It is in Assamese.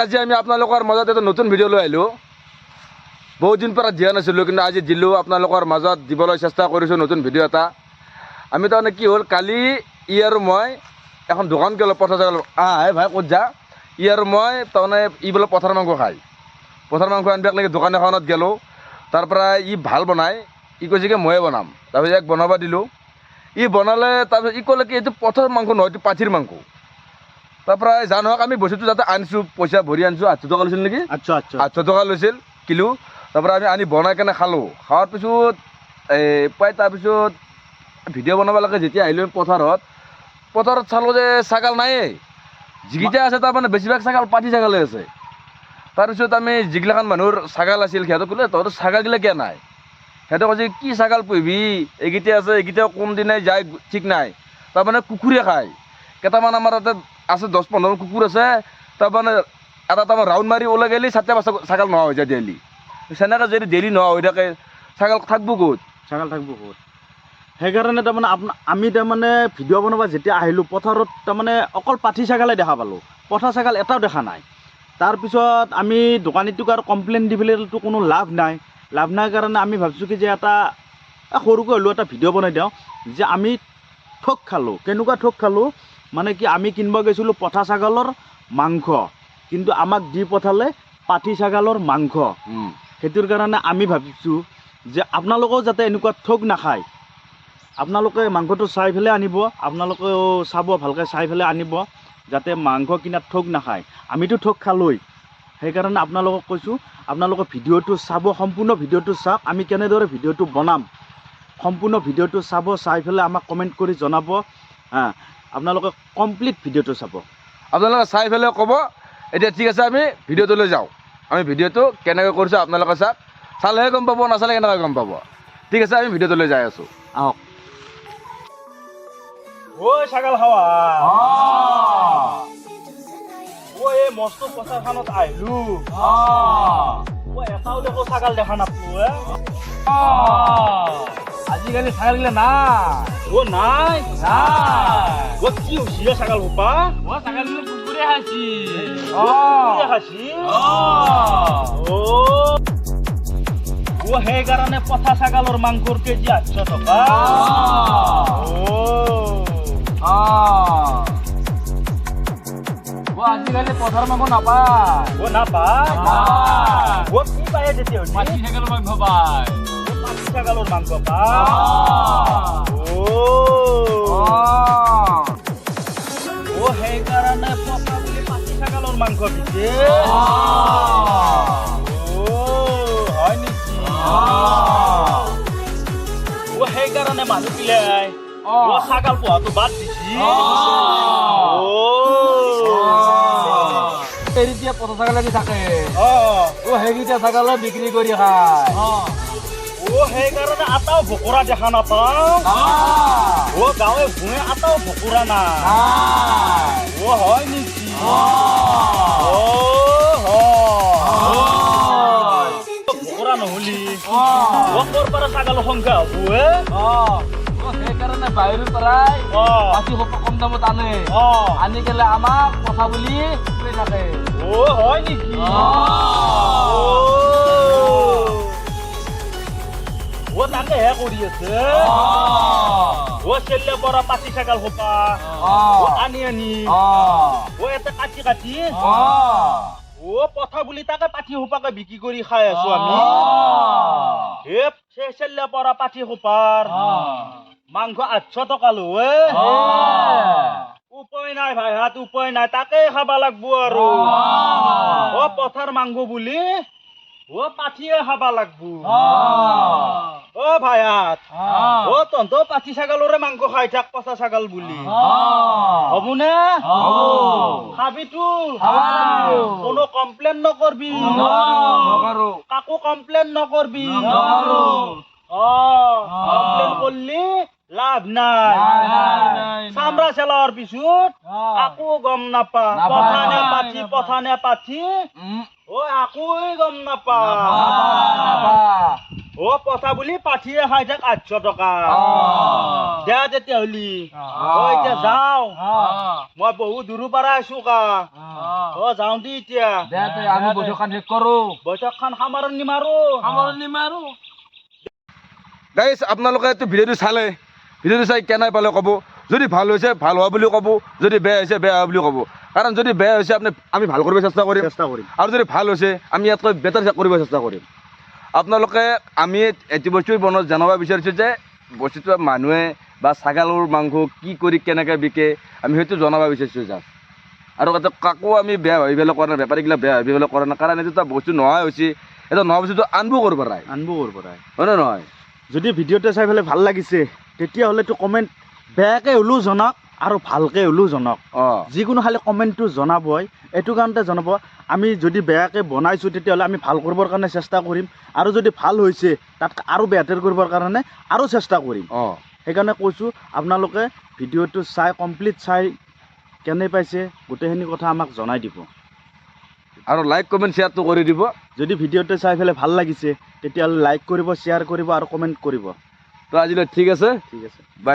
আজি আমি আপোনালোকৰ মাজত এটা নতুন ভিডিঅ' লৈ আহিলোঁ। বহুত দিন পৰা দিয়া নাছিলোঁ, কিন্তু আজি দিলোঁ আপোনালোকৰ মাজত দিবলৈ চেষ্টা কৰিছোঁ নতুন ভিডিঅ' এটা। আমি তাৰমানে কি হ'ল, কালি ই আৰু মই এখন দোকান গ'লোঁ, পথাৰ জেগা ভাই ক'ত যা। ই আৰু মই তাৰমানে ই বোলে পথাৰ মাংস খায়, পথাৰ মাংস আনিবাক লাগি দোকান এখনত গ'লোঁ। তাৰপৰা ই ভাল বনায়, ই কৈছে কি ময়ে বনাম। তাৰপিছত ইয়াক বনাব দিলোঁ, ই বনালে। তাৰপিছত ই ক'লে কি এইটো পথাৰ মাংস নহয়, এইটো পাঠিৰ মাংস। তাৰপৰা জানক আমি বস্তুটো যাতে আনিছোঁ, পইচা ভৰি আনিছোঁ, 800 টকা লৈছিল নেকি, 800 টকা লৈছিল কিলো। তাৰপৰা আমি আনি বনাই কেনে খালোঁ। খোৱাৰ পিছত প্ৰায় তাৰপিছত ভিডিঅ' বনাব লাগে যেতিয়া আহিলোঁ পথাৰত চালোঁ যে ছাগাল নায়েই। যিকেইটা আছে তাৰমানে বেছিভাগ ছাগাল পাঠি ছাগালে আছে। তাৰপিছত আমি যিগিলাখান মানুহৰ ছাগাল আছিল সিহঁতক ক'লে তহঁতৰ ছাগালগিলা কিয় নাই। সিহঁতে কৈছে কি ছাগাল পুহিবি, এইকেইটা আছে, এইকেইটাও কম দিনাই যায় ঠিক নাই। তাৰমানে কুকুৰে খায়। কেইটামান আমাৰ তাতে আছে 10-15 কুকুৰ আছে। তাৰমানে এটা ৰাউণ্ড মাৰি ওলাই গ'লে 7-5 ছাগাল নোহোৱা হৈ যায় ডেইলি। সেনেকৈ যদি ডেইলি নোহোৱা হৈ থাকে ছাগাল থাকিব ক'ত, সেইকাৰণে তাৰমানে আমি তাৰমানে ভিডিঅ' বনাব যেতিয়া আহিলোঁ পথাৰত, তাৰমানে অকল পাঠি ছাগালে দেখা পালোঁ, পঠা ছাগাল এটাও দেখা নাই। তাৰপিছত আমি দোকানীটোক আৰু কমপ্লেইন দি পেলাইতো কোনো লাভ নাই কাৰণে আমি ভাবিছোঁ কি যে এটা সৰুকৈ হ'লেও এটা ভিডিঅ' বনাই দিওঁ যে আমি ঠগ খালোঁ। কেনেকুৱা ঠগ খালোঁ মানে কি, আমি কিনিব গৈছিলোঁ পঠা ছাগালৰ মাংস, কিন্তু আমাক দি পঠালে পাঠি ছাগালৰ মাংস। সেইটোৰ কাৰণে আমি ভাবিছোঁ যে আপোনালোকেও যাতে এনেকুৱা ঠগ নাখায়, আপোনালোকে মাংসটো চাই পেলাই আনিব, আপোনালোকেও চাব ভালকৈ চাই পেলাই আনিব, যাতে মাংস কিনাত ঠগ নাখায়। আমিতো ঠগ খালোঁই, সেইকাৰণে আপোনালোকক কৈছোঁ আপোনালোকে ভিডিঅ'টো চাব, সম্পূৰ্ণ ভিডিঅ'টো চাওক। আমি কেনেদৰে ভিডিঅ'টো বনাম সম্পূৰ্ণ ভিডিঅ'টো চাব, চাই পেলাই আমাক কমেণ্ট কৰি জনাব। আপোনালোকে কমপ্লিট ভিডিঅ'টো চাব, আপোনালোকে চাই পেলাই ক'ব। এতিয়া ঠিক আছে, আমি ভিডিঅ'টোলৈ যাওঁ। আমি ভিডিঅ'টো কেনেকৈ কৰিছোঁ আপোনালোকে চাওক, চালেহে গম পাব, নাচালে কেনেকৈ গম পাব। ঠিক আছে, আমি ভিডিঅ'টোলৈ যাই আছোঁ, আহক। ঐ ছাগাল খাৱা, এই মস্ত পথাৰখনত আহিলোঁ, এটাও দেখো ছাগাল দেখা নাপালোঁ। আজিকালি ছাগালগিলা নাই, কি হৈছে ছাগাল সোপা? ছাগালগিলা কুকুৰে খাইছি। সেইকাৰণে পঠা ছাগালৰ মাংসৰ কেজি 800 টকা। আজিকালি পথাৰ মাংস নাপায়। কি পায় তেতিয়া? পাঠি ছাগালৰ মাংস পায়। পাঠি ছাগালৰ মাংস পায়। সেইকাৰণে পঠা বুলি পাঠি ছাগালৰ মাংস দিছে। হয় নেকি? সেইকাৰণে মানুহবিলাক ছাগাল পোহাটো বাদ দিছি। এতিয়া পথা ছাগাল থাকে, সেইকেইটা ছাগালে বিক্ৰী কৰি খায়। সেইকাৰণে আটাও ভকুৰা দেখা নাপাওঁ। গাঁৱে ভূঞে আটাও ভকুৰা নাই। হয় নেকি? ভকুৰা নহলি ক'ৰ পৰা ছাগালৰ সংখ্যা হ'ব? সেইকাৰণে বাহিৰৰ পৰাই পাঠি সোপা কম দামত আনে, আনি কেলে আমাক পঠা বুলি কৈ থাকে। হয় নেকি? তাকেহে কৰি আছে। চেল্লে পৰা পাঠি ছাগাল সোপা আনি এটা কাটি পঠা বুলি তাকে পাঠি সোপাকে বিক্ৰী কৰি খাই আছো আমি। চেল্লে পৰা পাঠি সোপাৰ মাংস 800 টকা লৈ। উপায় নাই ভাই হাত, উপায় নাই, তাকে খাবা লাগবো আৰু। পথাৰ মাংস বুলি পাঠিয়ে খাবা লাগবো। ভাই হাত, তহঁতৰ পাঠি ছাগালৰে মাংস খাই থাক, পচা ছাগাল বুলি হবনে? খাবিতো, কোনো কমপ্লেইন নকৰবি, কাকো কমপ্লেইন নকৰবি। কমপ্লেইন করলি লাভ নাই। চামড়া চেলার পিছত আকো গম নাপা পথানে পাঠি ও আকোই গম নাপা। অ' পঠা বুলি পাঠিয়ে খাই থাক 800 টকা দে তেতিয়াহ'লি অ' এতিয়া যাওঁ মই বহুত দূৰৰ পৰা আছো কা অ' যাওঁ দি এতিয়া আমি বৈঠকখন শেষ কৰোঁ বৈঠকখন সামৰণি মাৰো গাইজ আপোনালোকে এইটো ভিডিঅ'টো চালে ভিডিঅ'টো চাই কেনে পালে ক'ব যদি ভাল হৈছে ভাল হোৱা বুলি ক'ব যদি বেয়া হৈছে বেয়া হোৱা বুলি ক'ব কাৰণ যদি বেয়া হৈছে আমি ভাল কৰিব চেষ্টা কৰিম আৰু যদি ভাল হৈছে আমি ইয়াতকৈ বেটাৰ কৰিব চেষ্টা কৰিম আপোনালোকে আমি এটি বস্তু মনত জনাব বিচাৰিছোঁ যে বস্তুটো মানুহে বা ছাগালৰ মাংস কি কৰি কেনেকৈ বিকে আমি সেইটো জনাব বিচাৰিছোঁ যাক আৰু কাকো আমি বেয়া ভাবিবলৈ কৰা নাই বেপাৰীগিলা বেয়া ভাবিবলৈ কৰা নাই কাৰণ এইটো এটা বস্তু নোহোৱা হৈছে এটা নোহোৱা বস্তুটো আনবো কৰিব পাৰে হয় নে নহয় যদি ভিডিঅ'টো চাই পেলাই ভাল লাগিছে তেতিয়াহ'লেতো কমেণ্ট বেয়াকৈ হ'লেও জনাওক আৰু ভালকৈ হ'লেও জনাওক অঁ যিকোনো খালি কমেণ্টটো জনাবই এইটো কাৰণতে জনাব আমি যদি বেয়াকৈ বনাইছোঁ তেতিয়াহ'লে আমি ভাল কৰিবৰ কাৰণে চেষ্টা কৰিম আৰু যদি ভাল হৈছে তাত আৰু বেটাৰ কৰিবৰ কাৰণে আৰু চেষ্টা কৰিম অঁ সেইকাৰণে কৈছোঁ আপোনালোকে ভিডিঅ'টো চাই কমপ্লিট চাই কেনে পাইছে গোটেইখিনি কথা আমাক জনাই দিব আৰু লাইক কমেণ্ট শ্বেয়াৰটো কৰি দিব যদি ভিডিঅ'টো চাই পেলাই ভাল লাগিছে তেতিয়াহ'লে লাইক কৰিব শ্বেয়াৰ কৰিব আৰু কমেণ্ট কৰিব তো আজিলৈ ঠিক আছে ঠিক আছে বাই